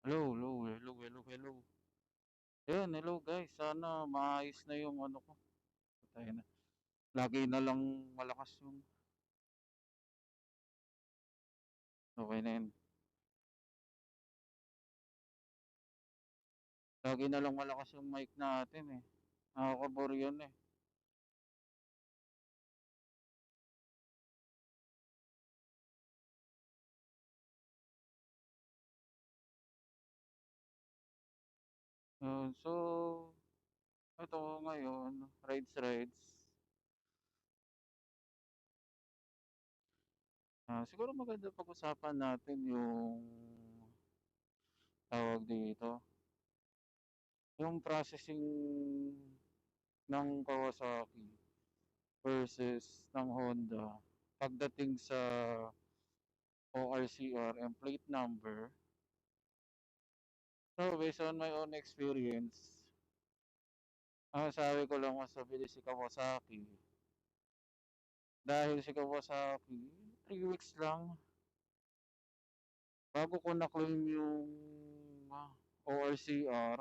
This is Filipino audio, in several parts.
Hello, hello, hello, hello, hello. Ayun, hello guys. Sana maayos na yung ano ko. Patay na. Lagi na lang malakas yung okay na yun. Lagi na lang malakas yung mic natin eh. Nakakabor yun eh. So, ito ngayon, rides. Siguro maganda pag-usapan natin yung tawag dito. Yung processing ng Kawasaki versus ng Honda pagdating sa ORCR and plate number. So, based on my own experience, sabi ko lang masabili si Kawasaki. Dahil si Kawasaki, 3 weeks lang bago ko na-claim yung ORCR.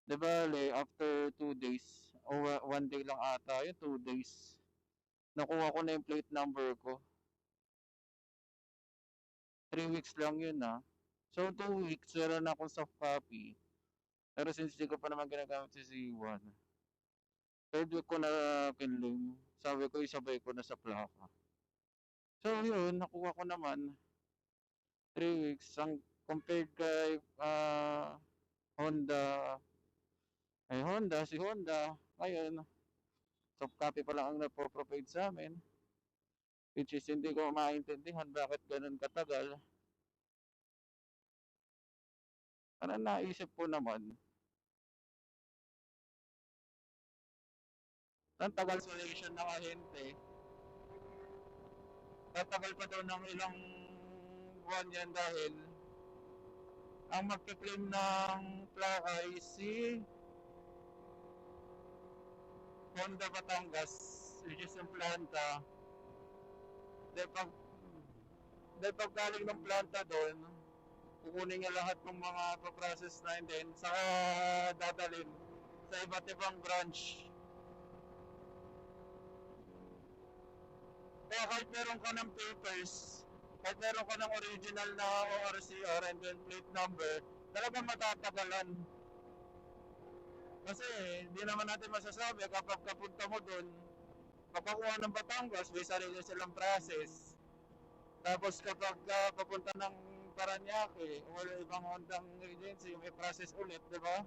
Di bale, after 2 days, o 1 day lang ata, yung 2 days, nakuha ko na yung plate number ko. 3 weeks lang yun So, 2 weeks, meron na akong soft copy. Pero since di ko pa naman ginagamit si C1, third week ko na kinlim. Sabi ko, isabay ko na sa plaka. So, yun, nakuha ko naman 3 weeks. Ang compared kay Honda, si Honda, ngayon, soft copy pa lang ang napoprovide sa amin. Which is hindi ko maintindihan bakit ganun katagal. Parang naisip ko naman, ang tagal solution ng ahente, tatagal pa daw ng ilang buwan yan dahil ang magkiklaim ng plaka ay si Honda Batangas, which is yung planta. Dahil pag galing ng planta doon, kukunin niya lahat ng mga process na and then saka dadalhin sa iba't ibang branch. Kaya kahit meron ka ng papers, kahit meron ka ng original na ORCR and then plate number, talagang matatagalan. Kasi hindi naman natin masasabi kapag kapunta mo doon, papakuha ng Batangas, may sarili silang process. Tapos kapag papunta ng Paranaque o ibang Hondang agency, may process ulit, di ba?